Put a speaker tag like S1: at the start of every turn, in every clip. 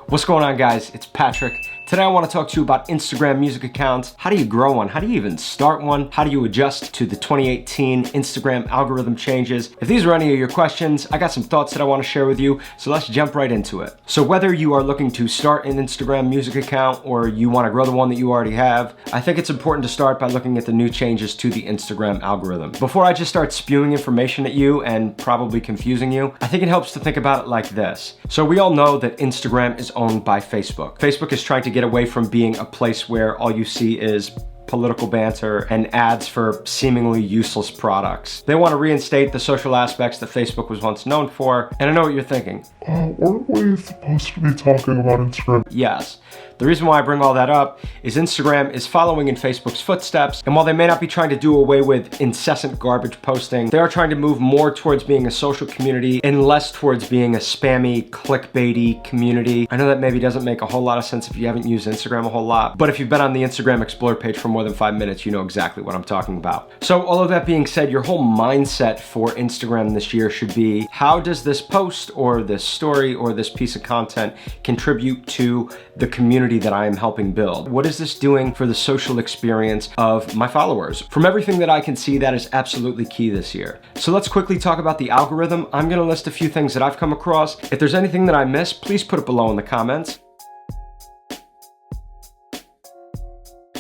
S1: What's going on, guys? It's Patrick. Today I want to talk to you about Instagram music accounts. How do you grow one? How do you even start one? How do you adjust to the 2018 Instagram algorithm changes? If these are any of your questions, I got some thoughts that I want to share with you, so let's jump right into it. So whether you are looking to start an Instagram music account or you want to grow the one that you already have, I think it's important to start by looking at the new changes to the Instagram algorithm. Before I just start spewing information at you and probably confusing you, I think it helps to think about it like this. So we all know that Instagram is owned by Facebook. Facebook is trying to get away from being a place where all you see is political banter and ads for seemingly useless products. They want to reinstate the social aspects that Facebook was once known for, and I know what you're thinking.
S2: Weren't we supposed to be talking about Instagram?
S1: Yes. The reason why I bring all that up is Instagram is following in Facebook's footsteps, and while they may not be trying to do away with incessant garbage posting, they are trying to move more towards being a social community and less towards being a spammy, clickbaity community. I know that maybe doesn't make a whole lot of sense if you haven't used Instagram a whole lot, but if you've been on the Instagram Explore page for more than 5 minutes, you know exactly what I'm talking about. So all of that being said, your whole mindset for Instagram this year should be, how does this post or this story or this piece of content contribute to the community that I am helping build? What is this doing for the social experience of my followers? From everything that I can see, that is absolutely key this year. So let's quickly talk about the algorithm. I'm gonna list a few things that I've come across. If there's anything that I missed, please put it below in the comments.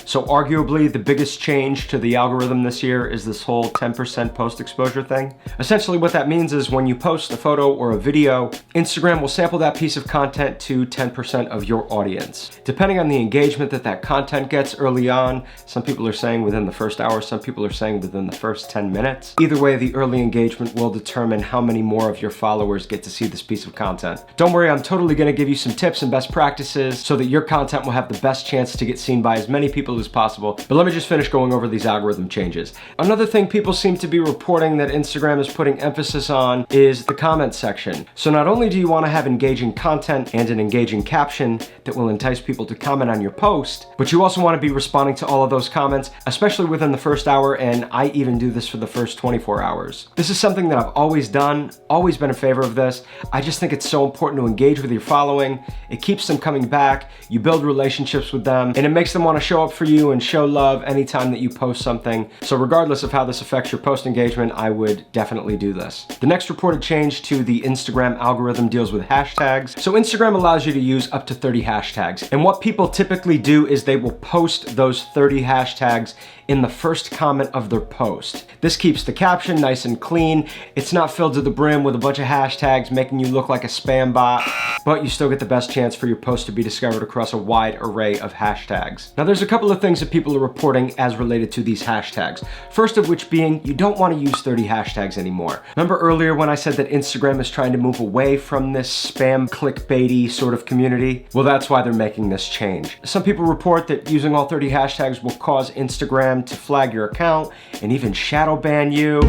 S1: So arguably the biggest change to the algorithm this year is this whole 10% post exposure thing. Essentially what that means is when you post a photo or a video, Instagram will sample that piece of content to 10% of your audience. Depending on the engagement that that content gets early on, some people are saying within the first hour, some people are saying within the first 10 minutes. Either way, the early engagement will determine how many more of your followers get to see this piece of content. Don't worry, I'm totally gonna give you some tips and best practices so that your content will have the best chance to get seen by as many people as possible. But let me just finish going over these algorithm changes. Another thing people seem to be reporting that Instagram is putting emphasis on is the comment section. So not only do you want to have engaging content and an engaging caption that will entice people to comment on your post, but you also want to be responding to all of those comments, especially within the first hour, and I even do this for the first 24 hours. This is something that I've always done, always been in favor of this. I just think it's so important to engage with your following. It keeps them coming back, you build relationships with them, and it makes them want to show up for you and show love anytime that you post something. So regardless of how this affects your post engagement, I would definitely do this. The next reported change to the Instagram algorithm deals with hashtags. So Instagram allows you to use up to 30 hashtags. And what people typically do is they will post those 30 hashtags in the first comment of their post. This keeps the caption nice and clean. It's not filled to the brim with a bunch of hashtags making you look like a spam bot, but you still get the best chance for your post to be discovered across a wide array of hashtags. Now there's a couple of things that people are reporting as related to these hashtags. First of which being, you don't want to use 30 hashtags anymore. Remember earlier when I said that Instagram is trying to move away from this spam clickbaity sort of community? Well, that's why they're making this change. Some people report that using all 30 hashtags will cause Instagram to flag your account and even shadow ban you.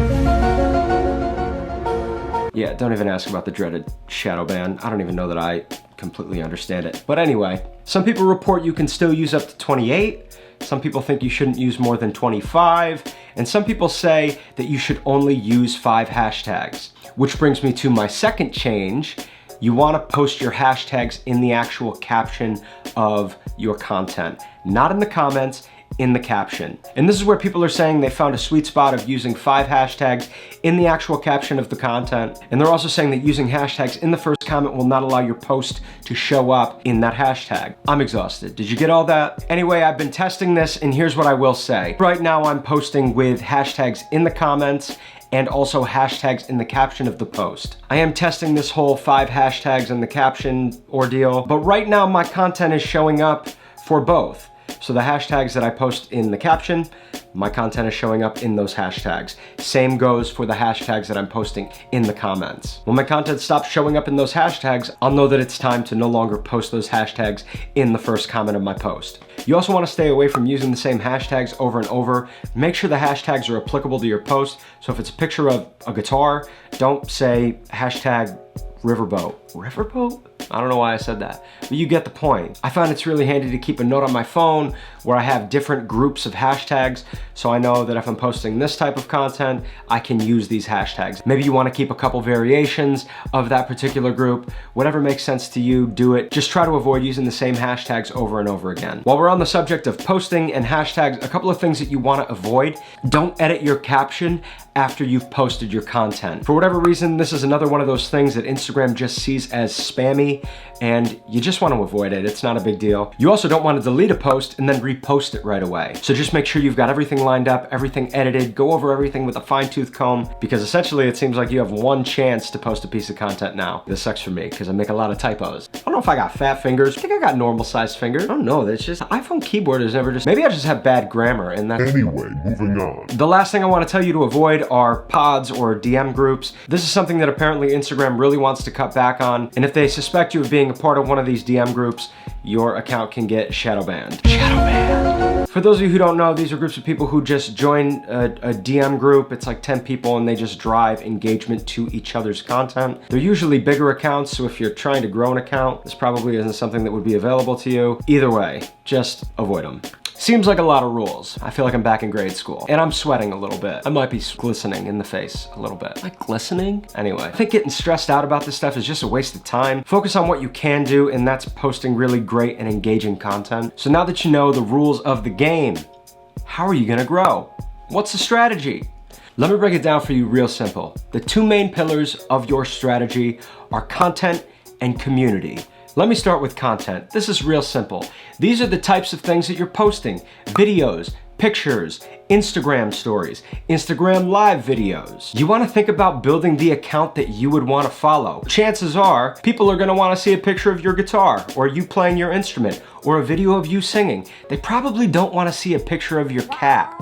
S1: Yeah, don't even ask about the dreaded shadow ban. I don't even know that I completely understand it. But anyway, some people report you can still use up to 28. Some people think you shouldn't use more than 25. And some people say that you should only use 5 hashtags. Which brings me to my second change. You want to post your hashtags in the actual caption of your content, not in the comments, in the caption. And this is where people are saying they found a sweet spot of using 5 hashtags in the actual caption of the content. And they're also saying that using hashtags in the first comment will not allow your post to show up in that hashtag. I'm exhausted. Did you get all that? Anyway, I've been testing this, and here's what I will say. Right now I'm posting with hashtags in the comments and also hashtags in the caption of the post. I am testing this whole 5 hashtags in the caption ordeal, but right now my content is showing up for both. So the hashtags that I post in the caption, my content is showing up in those hashtags. Same goes for the hashtags that I'm posting in the comments. When my content stops showing up in those hashtags, I'll know that it's time to no longer post those hashtags in the first comment of my post. You also want to stay away from using the same hashtags over and over. Make sure the hashtags are applicable to your post. So if it's a picture of a guitar, don't say hashtag riverboat. Riverboat? I don't know why I said that, but you get the point. I find it's really handy to keep a note on my phone where I have different groups of hashtags, so I know that if I'm posting this type of content, I can use these hashtags. Maybe you want to keep a couple variations of that particular group. Whatever makes sense to you, do it. Just try to avoid using the same hashtags over and over again. While we're on the subject of posting and hashtags, a couple of things that you want to avoid. Don't edit your caption after you've posted your content. For whatever reason, this is another one of those things that Instagram just sees as spammy, and you just want to avoid it. It's not a big deal. You also don't want to delete a post and then repost it right away. So just make sure you've got everything lined up, everything edited, go over everything with a fine-tooth comb, because essentially it seems like you have one chance to post a piece of content now. This sucks for me because I make a lot of typos. I don't know if I got fat fingers. I think I got normal sized fingers. I don't know. It's just the iPhone keyboard is never just, maybe I just have bad grammar and that's.
S2: Anyway, moving on.
S1: The last thing I want to tell you to avoid are pods or DM groups. This is something that apparently Instagram really wants to cut back on, and if they suspect you of being a part of one of these DM groups, your account can get shadow banned. Shadow banned. For those of you who don't know, these are groups of people who just join a DM group. It's like 10 people and they just drive engagement to each other's content. They're usually bigger accounts, so if you're trying to grow an account, this probably isn't something that would be available to you. Either way, just avoid them. Seems like a lot of rules. I feel like I'm back in grade school and I'm sweating a little bit. I might be glistening in the face a little bit. Like glistening? Anyway, I think getting stressed out about this stuff is just a waste of time. Focus on what you can do, and that's posting really great and engaging content. So now that you know the rules of the game, how are you gonna grow? What's the strategy? Let me break it down for you real simple. The two main pillars of your strategy are content and community. Let me start with content. This is real simple. These are the types of things that you're posting: videos, pictures, Instagram stories, Instagram live videos. You want to think about building the account that you would want to follow. Chances are people are going to want to see a picture of your guitar or you playing your instrument or a video of you singing. They probably don't want to see a picture of your cat.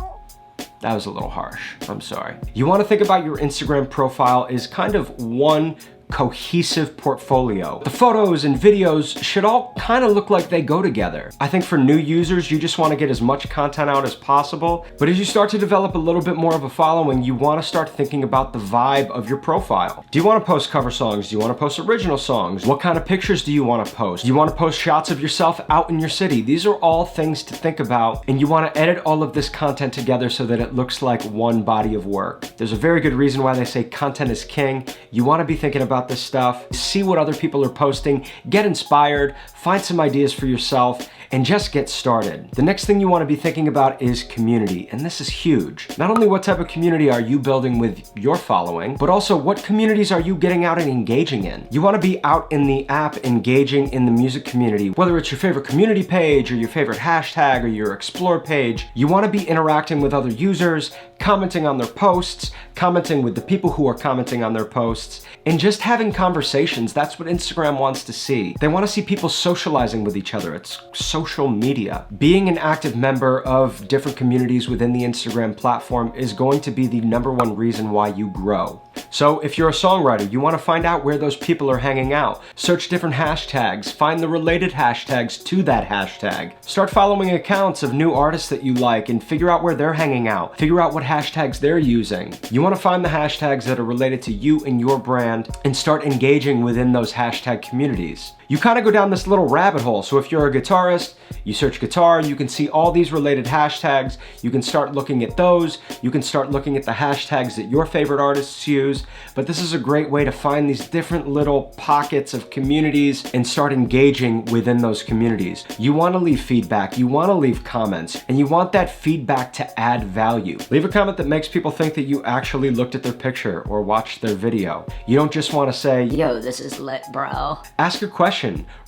S1: That was a little harsh. I'm sorry. You want to think about your Instagram profile as kind of one cohesive portfolio. The photos and videos should all kind of look like they go together. I think for new users, you just want to get as much content out as possible. But as you start to develop a little bit more of a following, you want to start thinking about the vibe of your profile. Do you want to post cover songs? Do you want to post original songs? What kind of pictures do you want to post? Do you want to post shots of yourself out in your city? These are all things to think about, and you want to edit all of this content together so that it looks like one body of work. There's a very good reason why they say content is king. You want to be thinking about this stuff, see what other people are posting, get inspired, find some ideas for yourself, and just get started. The next thing you want to be thinking about is community, and this is huge. Not only what type of community are you building with your following, but also what communities are you getting out and engaging in. You want to be out in the app engaging in the music community, whether it's your favorite community page or your favorite hashtag or your explore page. You want to be interacting with other users, commenting on their posts, commenting with the people who are commenting on their posts, and just having conversations. That's what Instagram wants to see. They want to see people socializing with each other. It's social media. Being an active member of different communities within the Instagram platform is going to be the #1 reason why you grow. So if you're a songwriter, you want to find out where those people are hanging out. Search different hashtags, find the related hashtags to that hashtag. Start following accounts of new artists that you like and figure out where they're hanging out. Figure out what hashtags they're using. You want to find the hashtags that are related to you and your brand and start engaging within those hashtag communities. You kind of go down this little rabbit hole. So if you're a guitarist, you search guitar, you can see all these related hashtags. You can start looking at those. You can start looking at the hashtags that your favorite artists use. But this is a great way to find these different little pockets of communities and start engaging within those communities. You want to leave feedback, you want to leave comments, and you want that feedback to add value. Leave a comment that makes people think that you actually looked at their picture or watched their video. You don't just want to say,
S3: "Yo, this is lit, bro."
S1: Ask a question.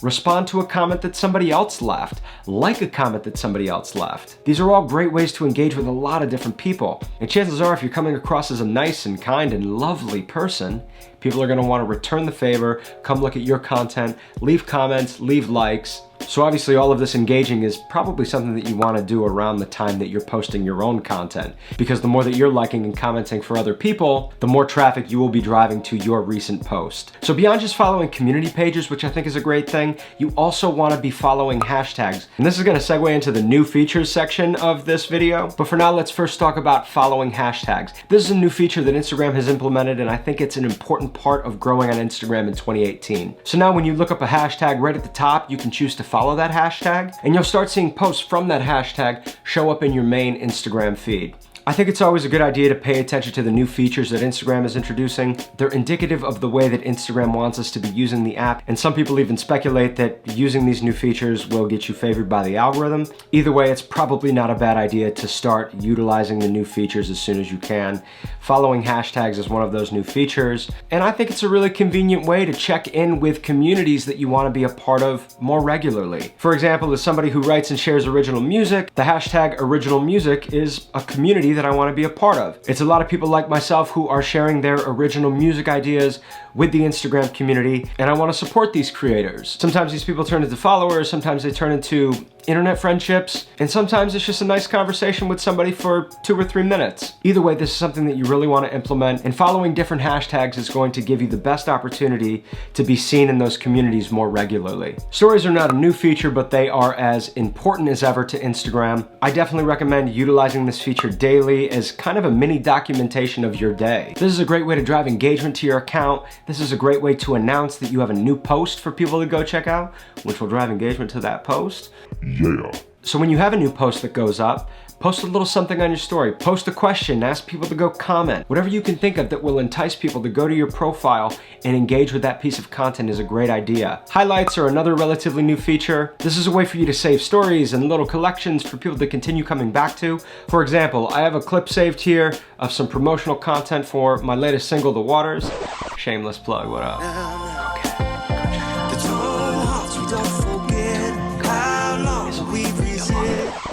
S1: Respond to a comment that somebody else left. Like a comment that somebody else left. These are all great ways to engage with a lot of different people. And chances are, if you're coming across as a nice and kind and lovely person, people are going to want to return the favor, come look at your content, leave comments, leave likes, So obviously all of this engaging is probably something that you want to do around the time that you're posting your own content, because the more that you're liking and commenting for other people, the more traffic you will be driving to your recent post. So beyond just following community pages, which I think is a great thing, you also want to be following hashtags. And this is going to segue into the new features section of this video. But for now, let's first talk about following hashtags. This is a new feature that Instagram has implemented, and I think it's an important part of growing on Instagram in 2018. So now when you look up a hashtag right at the top, you can choose to follow that hashtag, and you'll start seeing posts from that hashtag show up in your main Instagram feed. I think it's always a good idea to pay attention to the new features that Instagram is introducing. They're indicative of the way that Instagram wants us to be using the app, and some people even speculate that using these new features will get you favored by the algorithm. Either way, it's probably not a bad idea to start utilizing the new features as soon as you can. Following hashtags is one of those new features, and I think it's a really convenient way to check in with communities that you want to be a part of more regularly. For example, as somebody who writes and shares original music, the hashtag original music is a community that I want to be a part of. It's a lot of people like myself who are sharing their original music ideas with the Instagram community, and I want to support these creators. Sometimes these people turn into followers, sometimes they turn into internet friendships, and sometimes it's just a nice conversation with somebody for 2 or 3 minutes. Either way, this is something that you really want to implement, and following different hashtags is going to give you the best opportunity to be seen in those communities more regularly. Stories are not a new feature, but they are as important as ever to Instagram. I definitely recommend utilizing this feature daily as kind of a mini documentation of your day. This is a great way to drive engagement to your account. This is a great way to announce that you have a new post for people to go check out, which will drive engagement to that post.
S2: Yeah.
S1: So when you have a new post that goes up, post a little something on your story. Post a question, ask people to go comment. Whatever you can think of that will entice people to go to your profile and engage with that piece of content is a great idea. Highlights are another relatively new feature. This is a way for you to save stories and little collections for people to continue coming back to. For example, I have a clip saved here of some promotional content for my latest single, The Waters. Shameless plug, what up?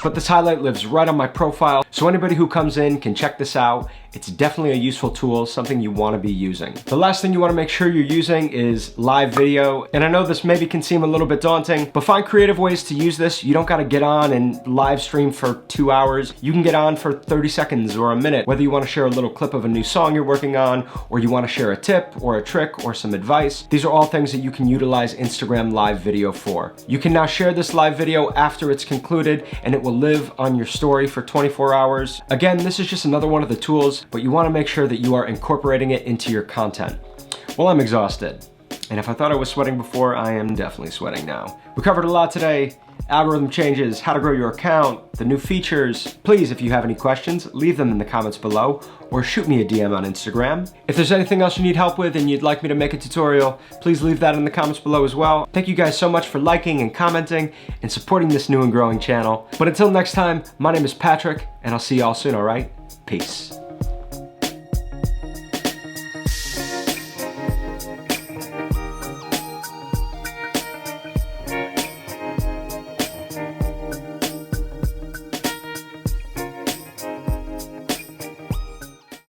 S1: But this highlight lives right on my profile, so anybody who comes in can check this out. It's definitely a useful tool, something you want to be using. The last thing you want to make sure you're using is live video. And I know this maybe can seem a little bit daunting, but find creative ways to use this. You don't got to get on and live stream for 2 hours. You can get on for 30 seconds or a minute, whether you want to share a little clip of a new song you're working on, or you want to share a tip or a trick or some advice. These are all things that you can utilize Instagram live video for. You can now share this live video after it's concluded, and it will live on your story for 24 hours. Again, this is just another one of the tools, but you want to make sure that you are incorporating it into your content. Well, I'm exhausted. And if I thought I was sweating before, I am definitely sweating now. We covered a lot today. Algorithm changes, how to grow your account, the new features. Please, if you have any questions, leave them in the comments below or shoot me a DM on Instagram. If there's anything else you need help with and you'd like me to make a tutorial, please leave that in the comments below as well. Thank you guys so much for liking and commenting and supporting this new and growing channel. But until next time, my name is Patrick, and I'll see y'all soon, all right? Peace.